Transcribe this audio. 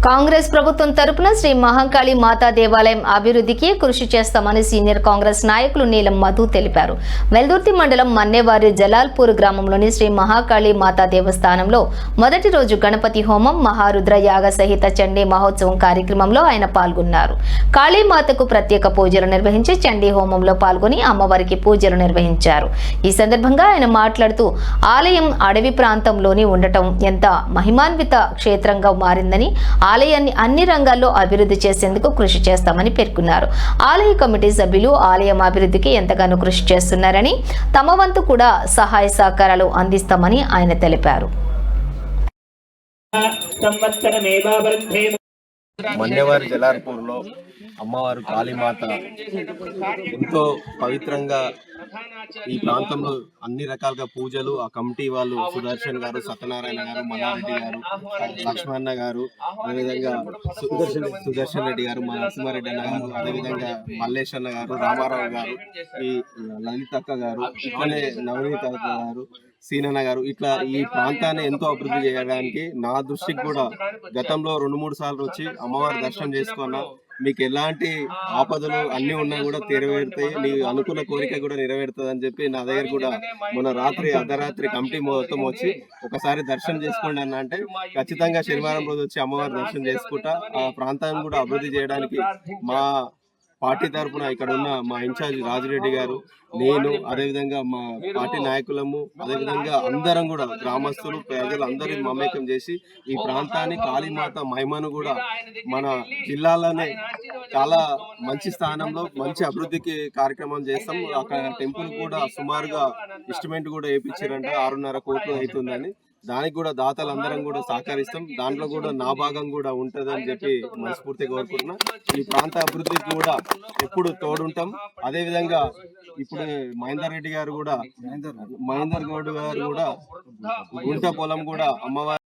కాంగ్రెస్ ప్రభుత్వం తరపున శ్రీ మహంకాళి మాతా దేవాలయం అభివృద్ధికి కృషి చేస్తామని సీనియర్ కాంగ్రెస్ నాయకులు నీలం మధు తెలిపారు. వెల్దుర్తి మండలం మన్నేవారి జలాల్పూర్ గ్రామంలోని శ్రీ మహాకాళి మాతా దేవస్థానంలో మొదటి రోజు గణపతి హోమం, మహారుద్ర యాగ సహిత చండీ మహోత్సవం కార్యక్రమంలో ఆయన పాల్గొన్నారు. కాళీమాతకు ప్రత్యేక పూజలు నిర్వహించి చండీ హోమంలో పాల్గొని అమ్మవారికి పూజలు నిర్వహించారు. ఈ సందర్భంగా ఆయన మాట్లాడుతూ ఆలయం అడవి ప్రాంతంలోని ఉండటం ఎంత మహిమాన్విత క్షేత్రంగా మారిందని, ఆలయాన్ని అన్ని రంగాల్లో అభివృద్ధి చేసేందుకు కృషి చేస్తామని పేర్కొన్నారు. ఆలయ కమిటీ సభ్యులు ఆలయం అభివృద్ధికి ఎంతగానో కృషి చేస్తున్నారని, తమ వంతు కూడా సహాయ సహకారాలు అందిస్తామని ఆయన తెలిపారు. మన్నేవారి జలార్పూర్లో అమ్మవారు కాళీమాత ఎంతో పవిత్రంగా ఈ ప్రాంతంలో అన్ని రకాలుగా పూజలు ఆ కమిటీ వాళ్ళు సుదర్శన్ గారు, సత్యనారాయణ గారు, మల్లారెడ్డి గారు, లక్ష్మణ గారు, అదేవిధంగా సుదర్శన్ రెడ్డి గారు, మా నరసింహారెడ్డి అన్న గారు, అదేవిధంగా మల్లేష్ అన్న గారు, రామారావు గారు, ఈ లలితక్క గారు, ఇట్లనే నవనీత గారు, సీనన్న గారు, ఇట్లా ఈ ప్రాంతాన్ని ఎంతో అభివృద్ధి చేయడానికి నా దృష్టికి కూడా గతంలో 2-3 సార్లు వచ్చి అమ్మవారి దర్శనం చేసుకున్నా. మీకు ఎలాంటి ఆపదలు అన్ని ఉన్నా కూడా నెరవేరుతాయి, నీ అనుకున్న కోరిక కూడా నెరవేరుతుంది అని చెప్పి నా దగ్గర కూడా మొన్న అర్ధరాత్రి కమిటీ మొత్తం వచ్చి ఒకసారి దర్శనం చేసుకోండి అన్న అంటే ఖచ్చితంగా శనివారం రోజు వచ్చి అమ్మవారి దర్శనం చేసుకుంటా ఆ ప్రాంతాన్ని కూడా అభివృద్ధి చేయడానికి మా పార్టీ తరఫున ఇక్కడ ఉన్న మా ఇన్ఛార్జ్ రాజిరెడ్డి గారు, నేను, అదేవిధంగా మా పార్టీ నాయకులము, అదేవిధంగా అందరం కూడా గ్రామస్తులు, ప్రజలు అందరూ మమేకం చేసి ఈ ప్రాంతాన్ని కాళీమాత మహిమను కూడా మన జిల్లాలోనే చాలా మంచి స్థానంలో మంచి అభివృద్ధికి కార్యక్రమం చేస్తాం. అక్కడ టెంపుల్ కూడా సుమారుగా ఎస్టిమేట్ కూడా వేయించారంటే 6.5 కోట్లు అవుతుందని. దానికి కూడా దాతలందరం కూడా సహకరిస్తాం. దాంట్లో కూడా నా భాగం కూడా ఉంటుందని చెప్పి మనస్ఫూర్తిగా కోరుకుంటున్నా. ఈ ప్రాంత అభివృద్ధికి కూడా ఎప్పుడు తోడుంటాం. అదేవిధంగా ఇప్పుడు మహేందర్ గౌడ్ గారు కూడా గుంట పొలం కూడా అమ్మవారి